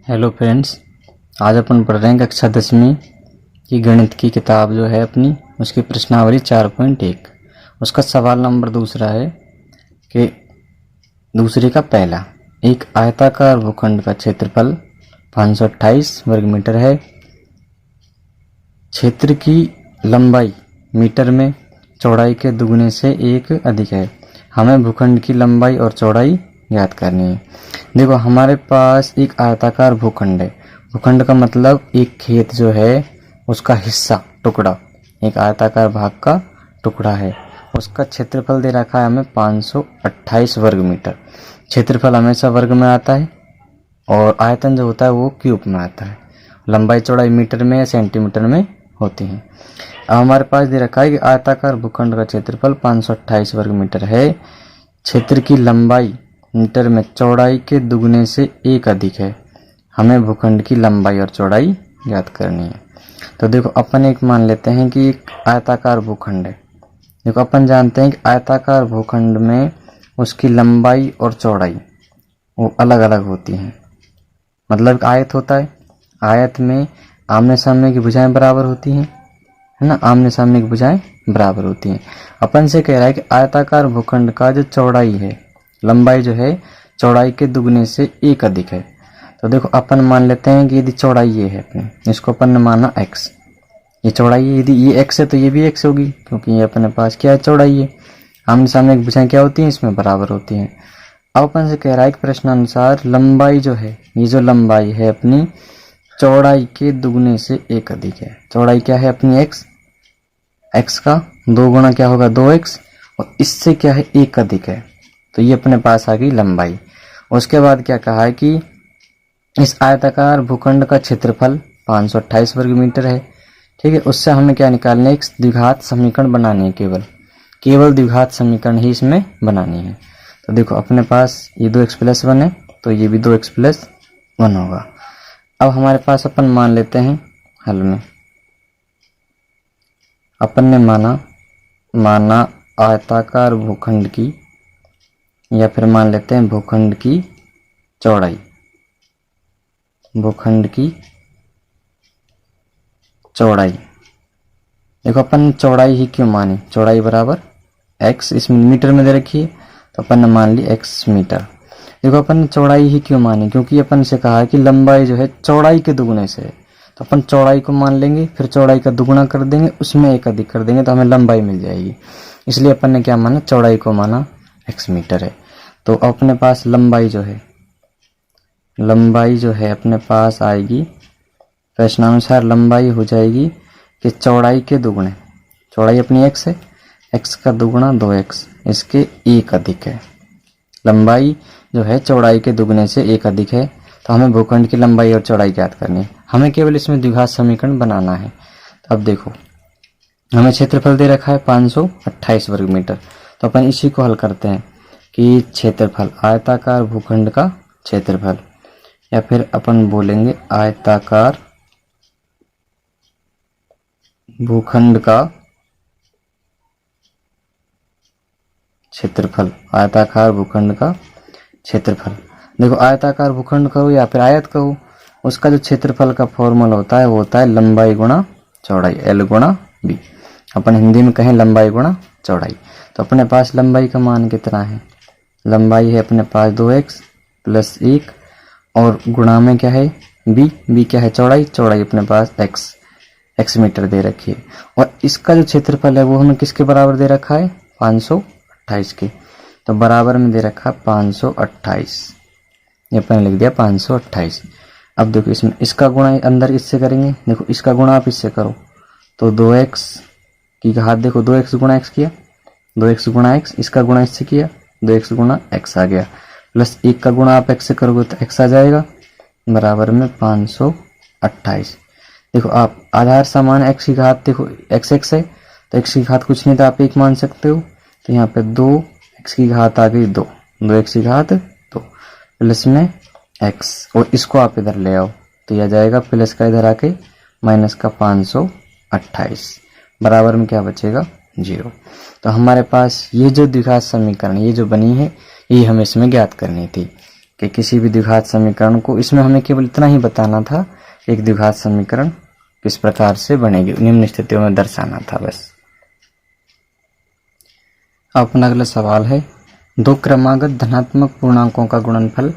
Hello friends, आज अपन पढ़ रहे हैं कक्षा 10वीं की गणित की किताब जो है अपनी, उसकी प्रश्नावली 4.1। उसका सवाल नंबर दूसरा है कि दूसरे का पहला, एक आयताकार भूखंड का क्षेत्रफल 528 वर्ग मीटर है। क्षेत्र की लंबाई मीटर में चौड़ाई के दुगने से एक अधिक है। हमें भूखंड की लंबाई और चौड़ाई ज्ञात करनी है। देखो, हमारे पास एक आयताकार भूखंड है। भूखंड का मतलब एक खेत जो है उसका हिस्सा, टुकड़ा, एक आयताकार भाग का टुकड़ा है। उसका क्षेत्रफल दे रखा है हमें 528 वर्ग मीटर। क्षेत्रफल हमेशा वर्ग में आता है और आयतन जो होता है वो क्यूब में आता है। लंबाई चौड़ाई मीटर में या सेंटीमीटर में होती है। अब हमारे पास दे रखा है कि आयताकार भूखंड का क्षेत्रफल 528 वर्ग मीटर है। क्षेत्र की लंबाई मीटर में चौड़ाई के दुगने से एक अधिक है। हमें भूखंड की लंबाई और चौड़ाई ज्ञात करनी है। तो देखो, अपन एक मान लेते हैं कि एक आयताकार भूखंड है। देखो, अपन जानते हैं कि आयताकार भूखंड में उसकी लंबाई और चौड़ाई वो अलग अलग होती हैं। मतलब आयत होता है, आयत में आमने सामने की भुजाएं बराबर होती हैं, है ना। आमने सामने की भुजाएं बराबर होती हैं। अपन से कह रहा है कि आयताकार भूखंड का जो चौड़ाई है, लंबाई जो है चौड़ाई के दुगने से एक अधिक है। तो देखो, अपन मान लेते हैं कि यदि चौड़ाई ये है अपने, इसको अपन ने माना x, ये चौड़ाई है। यदि ये x है तो ये भी x होगी, क्योंकि ये अपने पास क्या है, चौड़ाई है। आमने सामने की भुजाएं क्या होती हैं, इसमें बराबर होती हैं। अब अपन से कह रहा है कि प्रश्नानुसार लंबाई जो है, ये जो लंबाई है अपनी चौड़ाई के दुगने से एक अधिक है। चौड़ाई क्या है अपनी x का 2 गुना क्या होगा 2x, और इससे क्या है एक अधिक है। तो ये अपने पास आ गई लंबाई। उसके बाद क्या कहा है कि इस आयताकार भूखंड का क्षेत्रफल 528 वर्ग मीटर है। ठीक है, उससे हमें क्या निकालना है, एक द्विघात समीकरण बनानी है। केवल द्विघात समीकरण ही इसमें बनानी है। तो देखो, अपने पास ये 2x+1 है, तो ये भी 2x+1 होगा। अब हमारे पास अपन मान लेते हैं हल में, अपन ने माना आयताकार भूखंड की, या फिर मान लेते हैं भूखंड की चौड़ाई। भूखंड की चौड़ाई, देखो अपन चौड़ाई ही क्यों मानी, चौड़ाई बराबर x, इसमें मीटर में दे रखी है तो अपन ने मान ली x मीटर। देखो, अपन ने चौड़ाई ही क्यों मानी, क्योंकि अपन से कहा है कि लंबाई जो है चौड़ाई के दुगने से है। तो अपन चौड़ाई को मान लेंगे, फिर चौड़ाई का दुगुना कर देंगे, उसमें एक अधिक कर देंगे तो हमें लंबाई मिल जाएगी। इसलिए अपन ने क्या माना, चौड़ाई को माना x मीटर है। तो अपने पास लंबाई जो है अपने पास आएगी, प्रश्नानुसार लंबाई हो जाएगी कि चौड़ाई के दुगने, चौड़ाई अपनी x है, x का दुगुना 2x, इसके एक अधिक है। लंबाई जो है चौड़ाई के दुगने से एक अधिक है। तो हमें भूखंड की लंबाई और चौड़ाई ज्ञात करनी है। हमें केवल इसमें द्विघात समीकरण बनाना है। तो अब देखो, हमें क्षेत्रफल दे रखा है 528 वर्ग मीटर। तो अपन इसी को हल करते हैं कि क्षेत्रफल, आयताकार भूखंड का क्षेत्रफल, या फिर अपन बोलेंगे आयताकार भूखंड का क्षेत्रफल, आयताकार भूखंड का क्षेत्रफल। देखो, आयताकार भूखंड कहो या फिर आयत कहो, उसका जो क्षेत्रफल का फॉर्मूला होता है वो होता है लंबाई गुणा चौड़ाई, L गुणा B। अपन हिंदी में कहें लंबाई गुणा चौड़ाई। तो अपने पास लंबाई का मान कितना है, लंबाई है अपने पास 2x+1, और गुणा में क्या है B क्या है चौड़ाई अपने पास x मीटर दे रखी है। और इसका जो क्षेत्रफल है वो हमें किसके बराबर दे रखा है, 528 के। तो बराबर में दे रखा 528, ये अपन लिख दिया 528। अब देखो, इसमें इसका गुणा अंदर इससे करेंगे। देखो, इसका गुणा आप इससे करो तो 2x की घात, देखो 2x गुणा x किया, 2x गुणा x, इसका गुणा इससे किया, 2x गुणा x आ गया, प्लस 1 का गुणा आप x से करोगे तो x आ जाएगा, बराबर में 528। देखो, आप आधार समान x की घात, देखो x है तो x की घात कुछ नहीं था, आप 1 मान सकते हो। तो यहाँ पे 2x की घात आ गई 2x की घात 2, प्लस में x, और इसको आप इधर ले आओ तो यह जाएगा प्लस का इधर आके माइनस का 528, बराबर में क्या बचेगा 0। तो हमारे पास ये जो द्विघात समीकरण ये जो बनी है, ये हमें इसमें ज्ञात करनी थी। कि किसी भी द्विघात समीकरण को, इसमें हमें केवल इतना ही बताना था, एक द्विघात समीकरण किस प्रकार से बनेगी, निम्न स्थितियों में दर्शाना था बस। अपना अगला सवाल है, दो क्रमागत धनात्मक पूर्णांकों का गुणनफल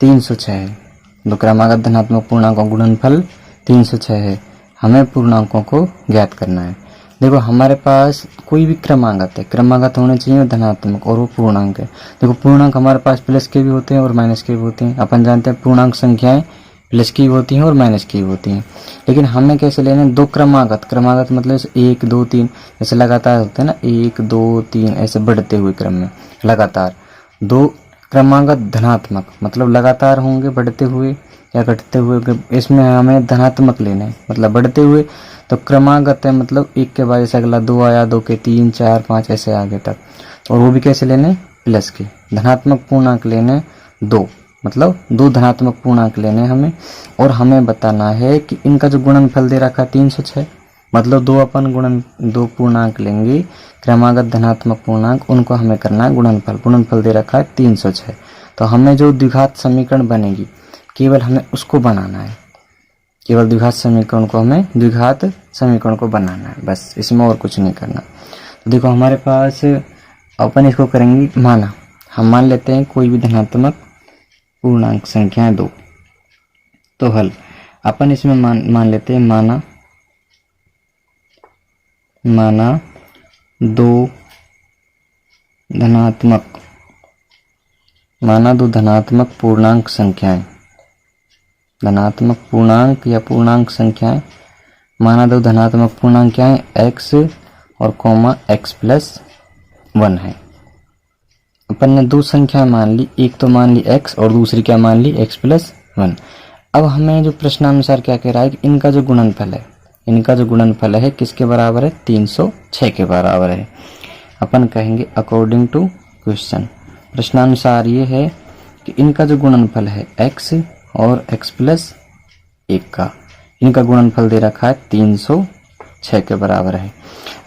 306 है। दो क्रमागत धनात्मक पूर्णांकों का गुणनफल 306 है। हमें पूर्णांकों को ज्ञात करना है। देखो हमारे पास कोई भी क्रमागत है, क्रमागत होने चाहिए धनात्मक और वो पूर्णांक है। देखो पूर्णांक हमारे पास प्लस के भी होते हैं और माइनस के भी होते हैं। अपन जानते हैं पूर्णांक संख्याएं प्लस की भी होती हैं और माइनस की भी होती हैं। लेकिन हमें कैसे लेना है, दो क्रमागत, क्रमागत मतलब 1 2 3 जैसे लगातार होते हैं ना, 1 2 3 ऐसे बढ़ते हुए क्रम में लगातार। दो क्रमागत धनात्मक मतलब लगातार होंगे बढ़ते हुए या घटते हुए, इसमें हमें धनात्मक लेना है मतलब बढ़ते हुए। तो क्रमागत है मतलब एक के बाद जैसे अगला 2 आया, 2 के 3 4 5 ऐसे आगे तक, और वो भी कैसे लेने, प्लस के। धनात्मक पूर्णांक लेने 2, मतलब 2 धनात्मक पूर्णांक लेने हमें, और हमें बताना है कि इनका जो गुणनफल दे रखा 306, मतलब 2 पूर्णांक लेंगे क्रमागत धनात्मक पूर्णांक, उनको हमें करना है गुणनफल। गुणनफल दे रखा है 306। तो हमें जो द्विघात समीकरण बनेगी केवल हमें उसको बनाना है, केवल द्विघात समीकरण को बनाना है बस, इसमें और कुछ नहीं करना। तो देखो हमारे पास अपन इसको करेंगे माना, हम मान लेते हैं कोई भी धनात्मक पूर्णांक संख्याएं 2। तो हल अपन इसमें मान लेते हैं माना 2 धनात्मक पूर्णांक संख्याएं, धनात्मक पूर्णांक या पूर्णांक संख्याएं, माना 2 धनात्मक पूर्णांक क्या है, x और x+1 है। अपन ने 2 संख्या मान ली, एक तो मान ली x और दूसरी क्या मान ली, x+1। अब हमें जो प्रश्नानुसार क्या कह रहा है कि इनका जो गुणनफल है किसके बराबर है, 306 के बराबर है। अपन कहेंगे अकॉर्डिंग टू क्वेश्चन, प्रश्नानुसार ये है कि इनका जो गुणनफल है x और x+1 का, इनका गुणनफल दे रखा है 306 के बराबर है।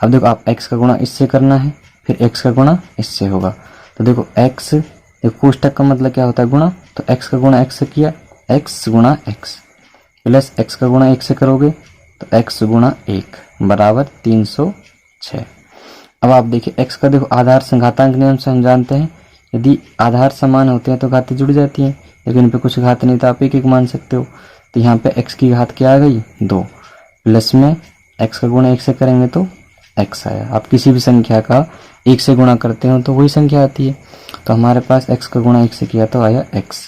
अब देखो आप x का गुणा इससे करना है, फिर x का गुणा इससे होगा। तो देखो x, देखो कोष्टक का मतलब क्या होता है, गुणा। तो x का गुणा x से किया, x गुणा x प्लस x का गुणा 1 से करोगे तो x गुणा 1 बराबर 306। अब आप देखिए x का, देखो आधार संघातांक नियम से हम जानते हैं यदि आधार समान होते हैं तो घातें जुड़ जाती हैं, लेकिन इन पे कुछ घात नहीं था, आप एक मान सकते हो। तो यहाँ पे x की घात क्या आ गई, 2, प्लस में x का गुणा 1 से करेंगे तो x आया। आप किसी भी संख्या का 1 से गुणा करते हो तो वही संख्या आती है। तो हमारे पास x का गुणा 1 से किया तो आया x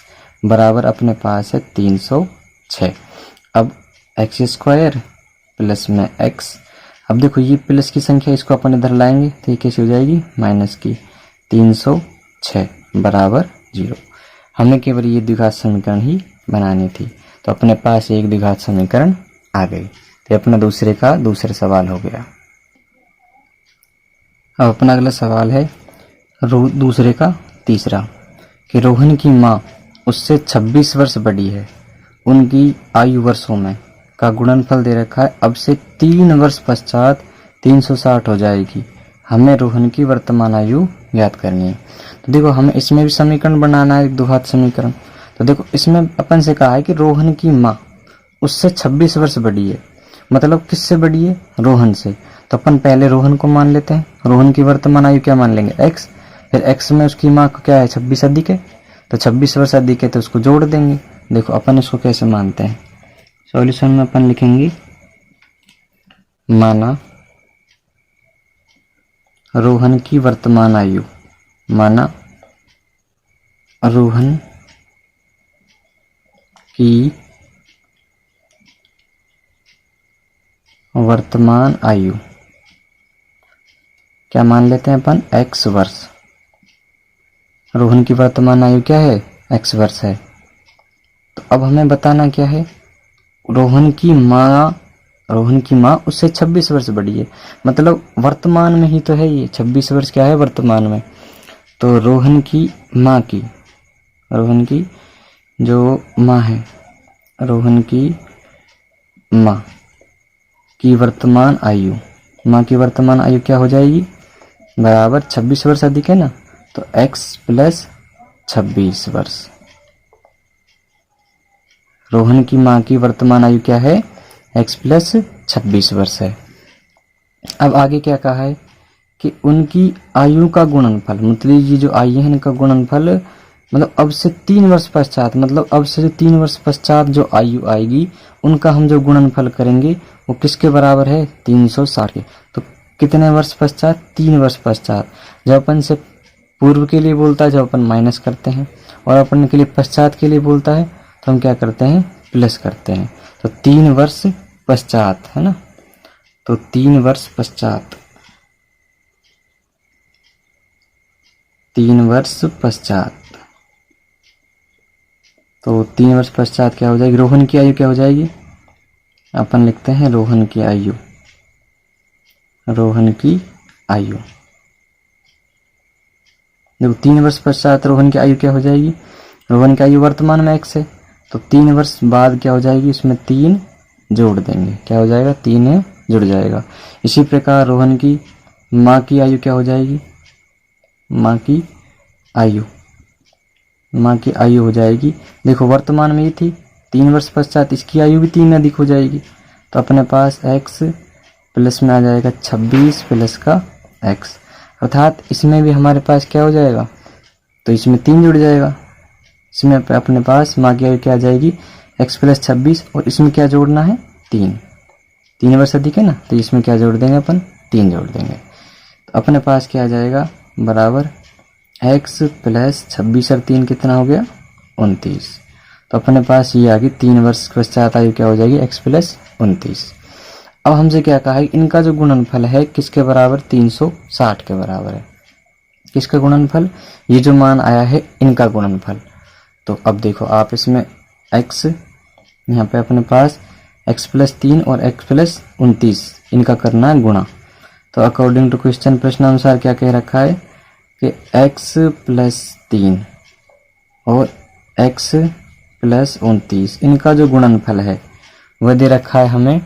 बराबर अपने पास है 306। अब x² प्लस में x, अब देखो ये प्लस की संख्या इसको अपन इधर लाएंगे तो ये कैसे हो जाएगी, माइनस की। 306 बराबर 0। हमें केवल ये द्विघात समीकरण ही बनानी थी, तो अपने पास एक द्विघात समीकरण आ गई। तो अपना दूसरा सवाल हो गया। अब अपना अगला सवाल है दूसरे का तीसरा, कि रोहन की माँ उससे 26 वर्ष बड़ी है, उनकी आयु वर्षों में का गुणनफल दे रखा है, अब से 3 वर्ष पश्चात 360 हो जाएगी। हमें रोहन की वर्तमान आयु ज्ञात करनी है। तो देखो हमें इसमें भी समीकरण बनाना है, एक द्विघात समीकरण। तो देखो इसमें अपन से कहा है कि रोहन की माँ उससे 26 वर्ष बड़ी है, मतलब किससे बड़ी है, रोहन से। तो अपन पहले रोहन को मान लेते हैं, रोहन की वर्तमान आयु क्या मान लेंगे, x, फिर x में उसकी माँ को क्या है, 26 अधिक है, तो 26 वर्ष अधिक है तो उसको जोड़ देंगे। देखो अपन इसको कैसे मानते हैं, सॉल्यूशन में अपन लिखेंगे माना रोहन की वर्तमान आयु, माना रोहन की वर्तमान आयु क्या मान लेते हैं अपन, x वर्ष। रोहन की वर्तमान आयु क्या है, x वर्ष है। तो अब हमें बताना क्या है, रोहन की माँ उससे 26 वर्ष बड़ी है, मतलब वर्तमान में ही तो है ये 26 वर्ष क्या है वर्तमान में। तो रोहन की जो माँ है, रोहन की माँ की वर्तमान आयु, माँ की वर्तमान आयु क्या हो जाएगी, बराबर 26 वर्ष अधिक है ना, तो x प्लस 26 वर्ष रोहन की माँ की वर्तमान आयु क्या है, x प्लस 26 वर्ष है। अब आगे क्या कहा है कि उनकी आयु का गुणनफल, मतलब ये जो आयु है इनका गुणनफल, मतलब अब से 3 वर्ष पश्चात, मतलब अब से 3 वर्ष पश्चात जो आयु आएगी उनका हम जो गुणनफल करेंगे वो किसके बराबर है, 360 के। तो कितने वर्ष पश्चात, 3 वर्ष पश्चात। जब अपन से पूर्व के लिए बोलता है जब अपन माइनस करते हैं, और अपन के लिए पश्चात के लिए बोलता है तो हम क्या करते हैं, प्लस करते हैं। तो 3 वर्ष पश्चात है ना, तो 3 वर्ष पश्चात, 3 वर्ष पश्चात, तो 3 वर्ष पश्चात क्या हो जाएगी, रोहन की आयु क्या हो जाएगी, अपन लिखते हैं रोहन की आयु, रोहन की आयु। देखो 3 वर्ष पश्चात रोहन की आयु क्या हो जाएगी, रोहन की आयु वर्तमान में x है, तो 3 वर्ष बाद क्या हो जाएगी, इसमें 3 जोड़ देंगे, क्या हो जाएगा, 3 जुड़ जाएगा। इसी प्रकार रोहन की माँ की आयु क्या हो जाएगी, माँ की आयु, माँ की आयु हो जाएगी, देखो वर्तमान में ये थी, 3 वर्ष पश्चात इसकी आयु भी 3 अधिक हो जाएगी, तो अपने पास x प्लस में आ जाएगा 26 प्लस का x, अर्थात इसमें भी हमारे पास क्या हो जाएगा, तो इसमें 3 जुड़ जाएगा, इसमें अपने पास माँ की आयु क्या आ जाएगी, x प्लस 26, और इसमें क्या जोड़ना है, 3 वर्ष अधिक है ना, तो इसमें क्या जोड़ देंगे अपन, 3 जोड़ देंगे। तो अपने पास क्या आ जाएगा, बराबर x प्लस 26 और 3 कितना हो गया, 29। तो अपने पास ये आ गई 3 वर्ष पश्चात आयु क्या हो जाएगी, x प्लस 29। अब हमसे क्या कहा है, इनका जो गुणनफल है किसके बराबर, 360 के बराबर है। किसका गुणनफल, ये जो मान आया है इनका गुणनफल। तो अब देखो आप इसमें x, यहाँ पे अपने पास x प्लस 3 और x प्लस 29 इनका करना है गुणा। तो अकॉर्डिंग टू क्वेश्चन, प्रश्नानुसार क्या कह रखा है कि x प्लस 3 और x प्लस 29 इनका जो गुणनफल है वह दे रखा है हमें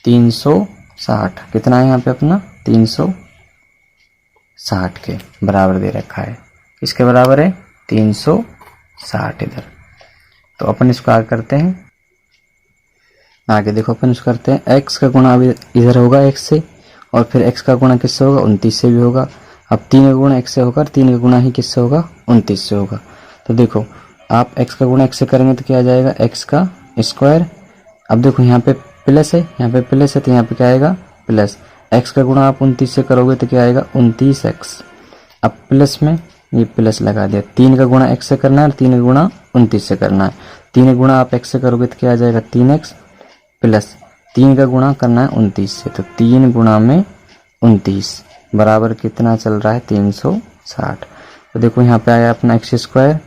360। कितना है यहाँ पे अपना, 360 के बराबर दे रखा है। किसके बराबर है, 360 इधर। तो अपन इसको आगे करते हैं, आगे देखो अपन इसको करते हैं, x का गुणा अभी इधर होगा x से, और फिर x का गुणा किससे होगा, 29 से भी होगा। अब 3 का गुणा x से होगा, 3 का गुणा ही किससे होगा, 29 से होगा। तो देखो आप x का गुणा x से करेंगे तो क्या आ जाएगा, x का स्क्वायर। अब देखो यहाँ पे प्लस है, यहाँ पे प्लस है, तो यहाँ पे क्या आएगा, प्लस। x का गुणा आप 29 से करोगे तो क्या आएगा, 29x। अब प्लस में ये प्लस लगा दिया, 3 का गुणा x से करना है और 3 का गुणा 29 से करना है। 3 का गुणा आप x से करोगे तो क्या आ जाएगा, 3x, प्लस 3 का गुणा करना है 29 से, तो 3 गुणा में 29 बराबर कितना चल रहा है, 360। तो देखो यहाँ पे आया अपना x स्क्वायर,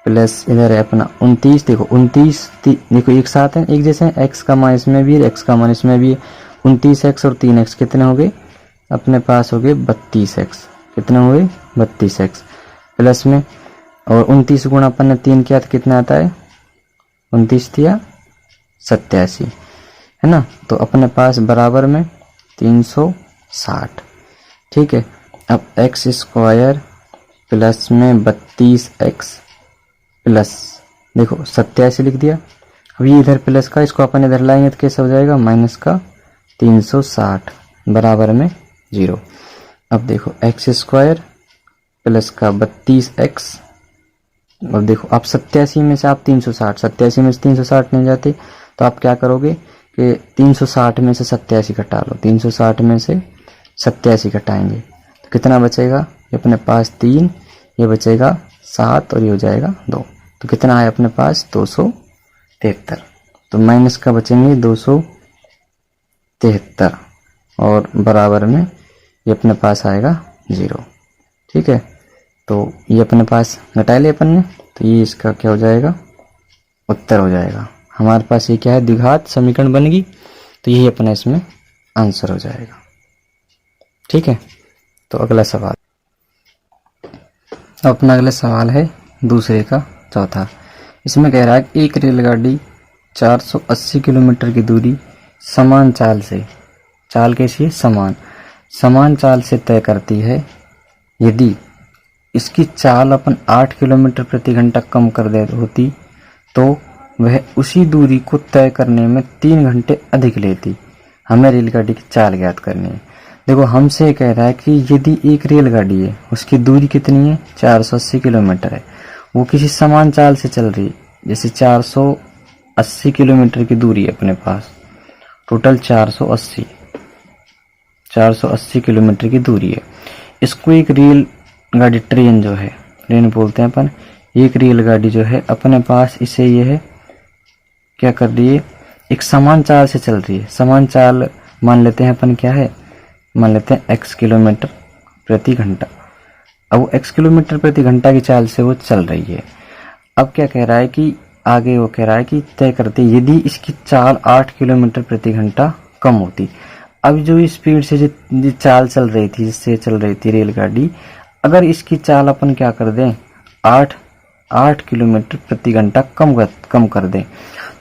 प्लस इधर है अपना 29। देखो 29 देखो एक साथ है, एक जैसे हैं, x का मान इसमें भी है, x का मान इसमें भी है। 29x और 3x कितने हो गए, अपने पास हो गए 32x। कितने हो गए, 32x प्लस में, और 29 गुणा अपन ने 3 किया तो कितना आता है, 29 दिया 87 है ना। तो अपने पास बराबर में 360। ठीक है, अब x स्क्वायर प्लस में 32x प्लस देखो 87 लिख दिया। अब ये इधर प्लस का, इसको अपन इधर लाएंगे तो कैसे हो जाएगा, माइनस का 360 बराबर में 0। अब देखो x स्क्वायर प्लस का 32x, अब देखो आप 87 में से आप 360, 87 में से 360 नहीं जाते तो आप क्या करोगे कि 360 में से 87 घटा लो, 360 में से 87 घटाएंगे तो कितना बचेगा, ये अपने पास 3, ये बचेगा 7 और ये हो जाएगा 2। तो कितना है अपने पास, 273। तो माइनस का बचेंगे 273 और बराबर में ये अपने पास आएगा 0। ठीक है, तो ये अपने पास घटा लिया अपन ने, तो ये इसका क्या हो जाएगा, उत्तर हो जाएगा। हमारे पास ये क्या है, द्विघात समीकरण बन गई, तो यही अपना इसमें आंसर हो जाएगा। ठीक है, तो अगला सवाल, अपना अगला सवाल है दूसरे का चौथा। इसमें कह रहा है कि एक रेलगाड़ी 480 किलोमीटर की दूरी समान चाल से, चाल कैसी है, समान चाल से तय करती है। यदि इसकी चाल अपन 8 किलोमीटर प्रति घंटा कम कर दे होती तो वह उसी दूरी को तय करने में 3 घंटे अधिक लेती। हमें रेलगाड़ी की चाल ज्ञात करनी है। देखो हमसे कह रहा है कि यदि एक रेलगाड़ी है, उसकी दूरी कितनी है, 480 किलोमीटर है, वो किसी समान चाल से चल रही है, जैसे 480 किलोमीटर की दूरी है अपने पास, टोटल 480 किलोमीटर की दूरी है। इसको एक रेलगाड़ी, ट्रेन जो है, ट्रेन बोलते हैं अपन, एक रेलगाड़ी जो है अपने पास इसे ये है क्या कर रही है, एक समान चाल से चल रही है। समान चाल मान लेते हैं अपन क्या है, मान लेते हैं x किलोमीटर प्रति घंटा। अब वो x किलोमीटर प्रति घंटा की चाल से वो चल रही है। अब क्या कह रहा है कि आगे वो कह रहा है कि तय करते यदि इसकी चाल 8 किलोमीटर प्रति घंटा कम होती। अब जो स्पीड से जो चाल चल रही थी, जिससे चल रही थी रेलगाड़ी, अगर इसकी चाल अपन क्या कर दें, 8 किलोमीटर प्रति घंटा कम कर दें,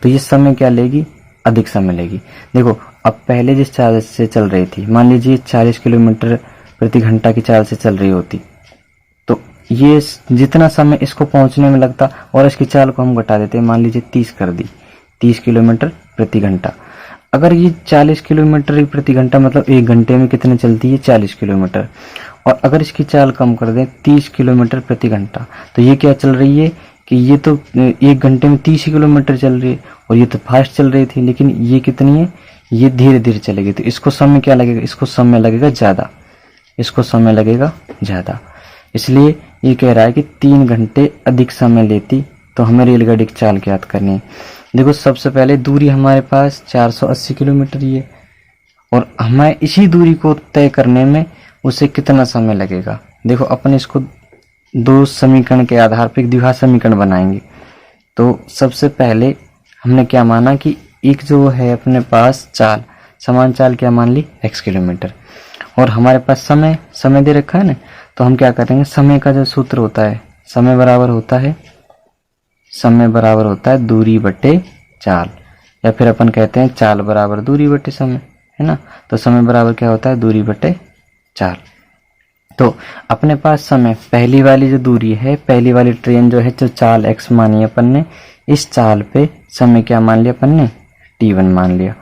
तो ये समय क्या लेगी, अधिक समय लेगी। देखो अब पहले जिस चाल से चल रही थी, मान लीजिए 40 किलोमीटर प्रति घंटा की चाल से चल रही होती, तो ये जितना समय इसको पहुंचने में लगता, और इसकी चाल को हम घटा देते, मान लीजिए 30 कर दी, 30 किलोमीटर प्रति घंटा। अगर ये 40 किलोमीटर प्रति घंटा मतलब 1 घंटे में कितने चलती है, 40 किलोमीटर, और अगर इसकी चाल कम कर दें 30 किलोमीटर प्रति घंटा, तो ये क्या चल रही है कि ये तो 1 घंटे में 30 किलोमीटर चल रही है, और ये तो फास्ट चल रही थी, लेकिन ये कितनी है, ये धीरे धीरे चलेगी। तो इसको समय क्या लगेगा, इसको समय लगेगा ज़्यादा, इसको समय लगेगा ज़्यादा। इसलिए ये कह रहा है कि 3 घंटे अधिक समय लेती। तो हमें रेलगाड़ी की चाल ज्ञात करनी है। देखो सबसे पहले दूरी हमारे पास 480 किलोमीटर ही है, और हमें इसी दूरी को तय करने में उसे कितना समय लगेगा। देखो अपन इसको दो समीकरण के आधार पर एक द्विघात समीकरण बनाएंगे। तो सबसे पहले हमने क्या माना कि एक जो है अपने पास चाल, समान चाल क्या मान ली, x किलोमीटर, और हमारे पास समय दे रखा है ना, तो हम क्या करेंगे, समय का जो सूत्र होता है, समय बराबर होता है दूरी बटे चाल, या फिर अपन कहते हैं चाल बराबर दूरी बटे समय, है ना। तो समय बराबर क्या होता है, दूरी बटे चाल। तो अपने पास समय, पहली वाली जो दूरी है, पहली वाली ट्रेन जो है, जो चाल x मानी अपन ने, इस चाल पे समय क्या मान लिया अपन ने, t1 मान लिया।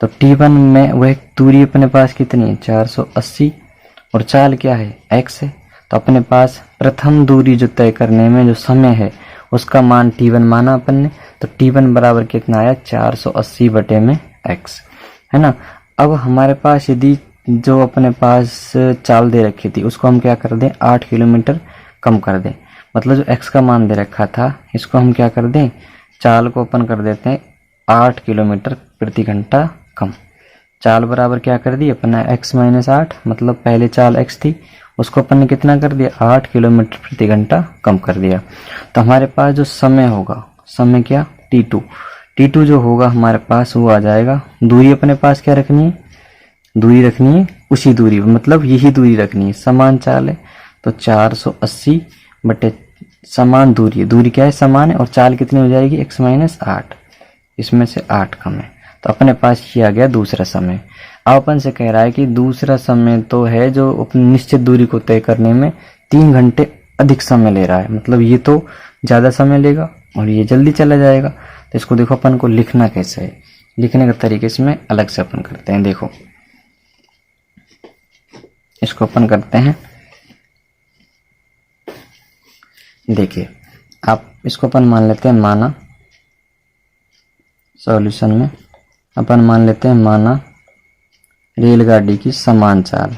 तो t1 में वह दूरी अपने पास कितनी है, 480, और चाल क्या है, x है। तो अपने पास प्रथम दूरी जो तय करने में जो समय है, उसका मान t1 माना अपन ने। तो t1 बराबर कितना आया, 480 बटे में x, है ना। अब हमारे पास यदि जो अपने पास चाल दे रखी थी, उसको हम क्या कर दें, 8 किलोमीटर कम कर दें। मतलब जो x का मान दे रखा था, इसको हम क्या कर दें, चाल को अपन कर देते हैं 8 किलोमीटर प्रति घंटा कम। चाल बराबर क्या कर दी अपना, x माइनस 8, मतलब पहले चाल x थी, उसको अपन ने कितना कर दिया, 8 किलोमीटर प्रति घंटा कम कर दिया। तो हमारे पास जो समय होगा, समय क्या, t2 जो होगा हमारे पास वो आ जाएगा। दूरी अपने पास क्या रखनी है, दूरी रखनी है उसी दूरी, मतलब यही दूरी रखनी है, समान चाल है। तो 480 बटे समान दूरी है, दूरी क्या है, समान है, और चाल कितनी हो जाएगी, x माइनस 8, इसमें से 8 कम है। तो अपने पास ये आ गया दूसरा समय। अब अपन से कह रहा है कि दूसरा समय तो है जो अपनी निश्चित दूरी को तय करने में 3 घंटे अधिक समय ले रहा है, मतलब ये तो ज़्यादा समय लेगा और ये जल्दी चला जाएगा। तो इसको देखो अपन को लिखना कैसे है, लिखने का तरीके इसमें अलग से अपन करते हैं। देखो इसको अपन करते हैं, देखिए आप इसको अपन मान लेते हैं माना, सॉल्यूशन में अपन मान लेते हैं माना रेलगाड़ी की समान चाल,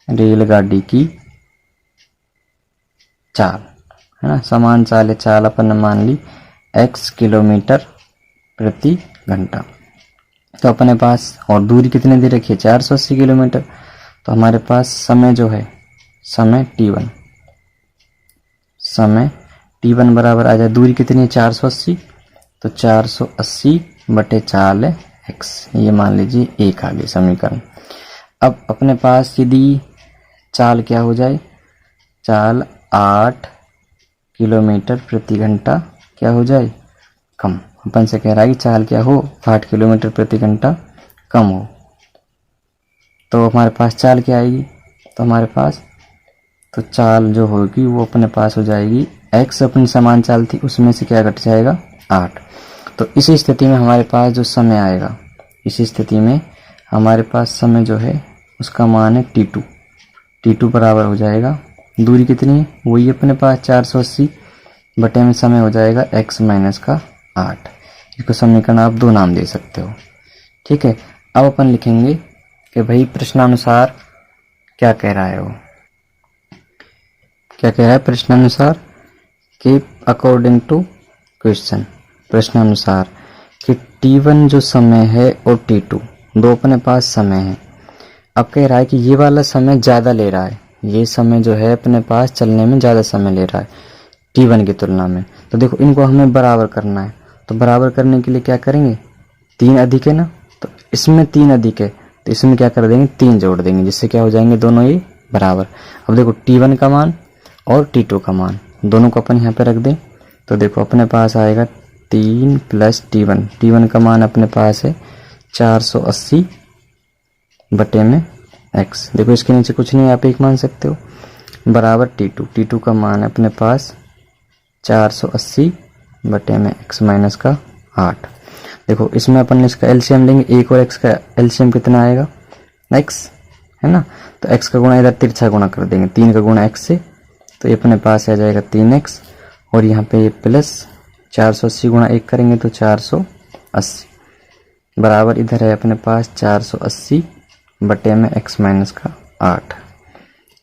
रेलगाड़ी की चाल, है ना, समान चाल है, चाल अपन ने मान ली x किलोमीटर प्रति घंटा। तो अपने पास और दूरी कितने दे रखी है, 480 किलोमीटर। तो हमारे पास समय जो है, समय t1 बराबर आ जाए, दूरी कितनी है 480, तो 480 बटे चाल है x, ये मान लीजिए एक आ गई समीकरण। अब अपने पास यदि चाल क्या हो जाए, चाल 8 किलोमीटर प्रति घंटा क्या हो जाए, कम। अपन से कह रहा है कि चाल क्या हो, 8 किलोमीटर प्रति घंटा कम हो। तो हमारे पास चाल क्या आएगी, तो हमारे पास तो चाल जो होगी वो अपने पास हो जाएगी x अपनी समान चाल थी उसमें से क्या घट जाएगा 8। तो इस स्थिति में हमारे पास जो समय आएगा, इस स्थिति में हमारे पास समय जो है उसका मान है t2। t2 बराबर हो जाएगा, दूरी कितनी है वही अपने पास 480 बटे में समय हो जाएगा x माइनस का 8। इसको समीकरण आप 2 नाम दे सकते हो। ठीक है, अब अपन लिखेंगे कि भाई प्रश्नानुसार क्या कह रहा है वो, क्या कह रहा है प्रश्नानुसार कि अकॉर्डिंग टू क्वेश्चन, प्रश्नानुसार कि t1 जो समय है और t2 दो अपने पास समय है। अब कह रहा है कि ये वाला समय ज़्यादा ले रहा है, ये समय जो है अपने पास चलने में ज़्यादा समय ले रहा है t1 की तुलना में। तो देखो इनको हमें बराबर करना है, तो बराबर करने के लिए क्या करेंगे, 3 अधिक है ना, तो इसमें 3 अधिक है तो इसमें क्या कर देंगे 3 जोड़ देंगे, जिससे क्या हो जाएंगे दोनों ही बराबर। अब देखो t1 का मान और t2 का मान दोनों को अपन यहाँ पे रख दें, तो देखो अपने पास आएगा 3 प्लस t1, t1 का मान अपने पास है 480 बटे में x। देखो इसके नीचे कुछ नहीं, आप एक मान सकते हो, बराबर t2 का मान अपने पास 480 बटे में x माइनस का 8। देखो इसमें अपन इसका एलसीएम लेंगे, 1 और x का एलसीएम कितना आएगा x है ना, तो x का गुणा इधर तिरछा गुणा कर देंगे, 3 का गुणा x से, तो ये अपने पास आ जाएगा 3x और यहाँ पे ये प्लस 480 गुणा 1 करेंगे तो 480 बराबर इधर है अपने पास 480 बटे में x माइनस का 8।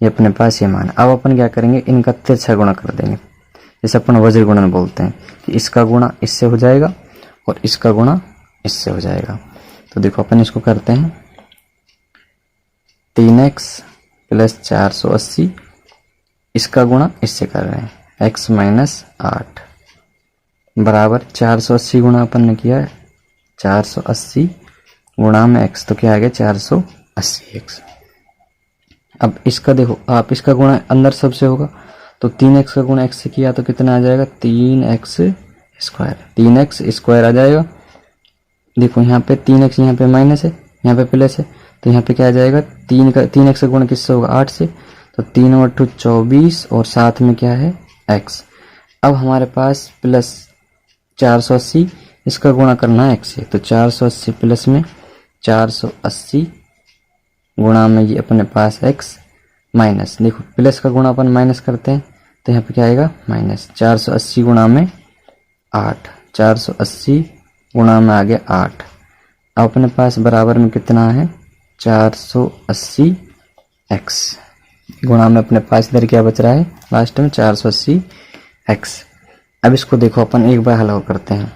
ये अपने पास ये मान। अब अपन क्या करेंगे, इनका तिरछा गुणा कर देंगे, जैसे अपन वज्र गुणन बोलते हैं कि इसका गुणा इससे हो जाएगा और इसका गुणा इससे हो जाएगा। तो देखो अपन इसको करते हैं, 3x प्लस 480 इसका गुणा इससे कर रहे हैं x माइनस 8 बराबर 480 गुणा अपन ने किया है 480 गुणा में x, तो क्या आ गया 480x। अब इसका देखो आप इसका गुणा अंदर सबसे होगा, तो 3x का गुणा x से किया तो कितना आ जाएगा 3x स्क्वायर, 3x स्क्वायर आ जाएगा। देखो यहाँ पे 3x यहाँ पे माइनस है, यहाँ पे प्लस है, तो यहाँ पे क्या आ जाएगा 3x का गुणा किससे होगा 8 से, तो 3 और 2 24 और साथ में क्या है x। अब हमारे पास प्लस 480 इसका गुणा करना है x से, तो 480 प्लस में 480 गुणा में ये अपने पास x माइनस, देखो प्लस का गुणा अपन माइनस करते हैं तो यहाँ पे क्या आएगा माइनस, 480 गुणा में 8, 480 गुणा में आ गया 8। अब अपने पास बराबर में कितना है 480 x गुणा में अपने पास इधर क्या बच रहा है लास्ट में 480 x। अब इसको देखो अपन एक बार हल करते हैं,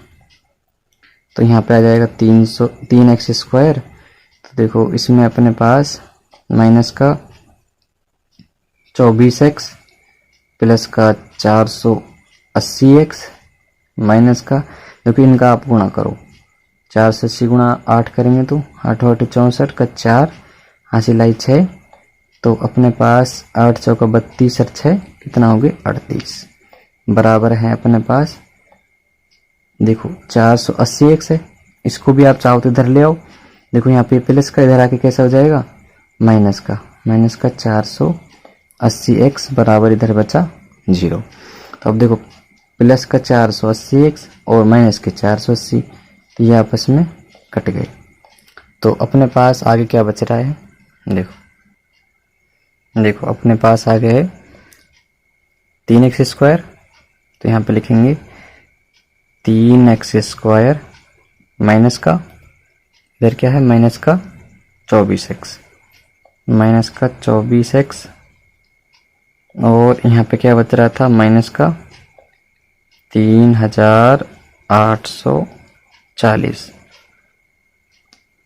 तो यहाँ पे आ जाएगा 3x स्क्वायर, तो देखो इसमें अपने पास माइनस का 24x प्लस का 480x माइनस का, देखो इनका आप गुणा करो, 480 गुणा 8 करेंगे तो 8 8 64 का 4 हासिल आई 6, तो अपने पास 8 चौका 32 और 6 कितना हो गए 38 बराबर है अपने पास। देखो 480x है, इसको भी आप चाहो तो इधर ले आओ, देखो यहाँ पे प्लस का इधर आके कैसा हो जाएगा माइनस का 480x बराबर इधर बचा 0। तो अब देखो प्लस का 480x और माइनस के 480, तो ये आपस में कट गए। तो अपने पास आगे क्या बच रहा है, देखो अपने पास आगे है 3x स्क्वायर, तो यहाँ पे लिखेंगे 3x स्क्वायर माइनस का इधर क्या है माइनस का 24x और यहाँ पे क्या बच रहा था माइनस का 3840।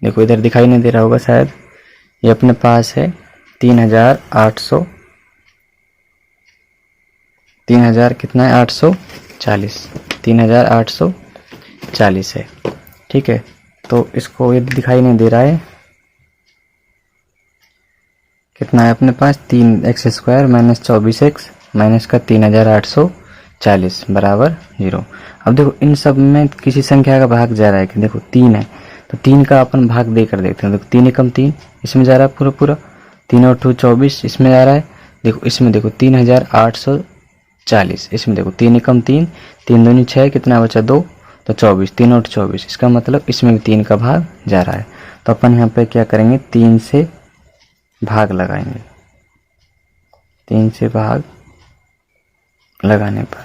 देखो इधर दिखाई नहीं दे रहा होगा शायद, ये अपने पास है 3000 कितना है 3840 है। ठीक है, तो इसको ये दिखाई नहीं दे रहा है, कितना है अपने पास 3x square minus 24x minus का 3840 बराबर 0। अब देखो इन सब में किसी संख्या का भाग जा रहा है कि देखो 3 है, तो 3 का अपन भाग दे कर देखते हैं। देखो 3 एकम 3 इसमें जा रहा है पूरा 3 और 2 24 इसमें जा रहा है। देखो इसमें देखो 40। इसमें देखो 3 एकम 3, 3 दूनी 6, कितना बचा 2, तो 24, 3 और 24। इसका मतलब इसमें भी 3 का भाग जा रहा है। तो अपन यहाँ पे क्या करेंगे, 3 से भाग लगाएंगे। 3 से भाग लगाने पर,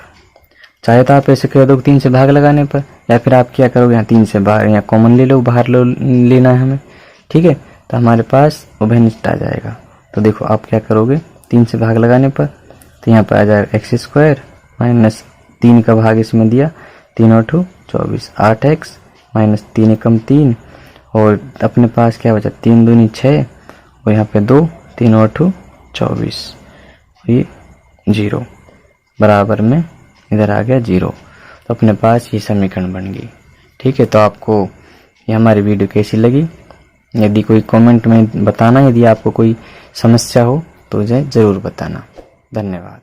चाहे तो आप ऐसे कह दो 3 से भाग लगाने पर, या फिर आप क्या करोगे, यहाँ 3 से बाहर, यहाँ कॉमन ले लो, बाहर लेना है हमें, ठीक है। तो हमारे पास उभयनिष्ठ आ जाएगा। तो देखो आप क्या करोगे, 3 से भाग लगाने पर, तो यहाँ पर आ जाएगा एक्स स्क्वायर माइनस 3 का भाग इसमें दिया, 3 और 2 24, 8x माइनस 3 एकम 3, और अपने पास क्या बचा, 3 दूनी 6, और यहाँ पे 2, 3 और 2 24, ये 0 बराबर में इधर आ गया 0। तो अपने पास ये समीकरण बन गई। ठीक है, तो आपको ये हमारी वीडियो कैसी लगी, यदि कोई कमेंट में बताना, यदि आपको कोई समस्या हो तो ज़रूर बताना। धन्यवाद।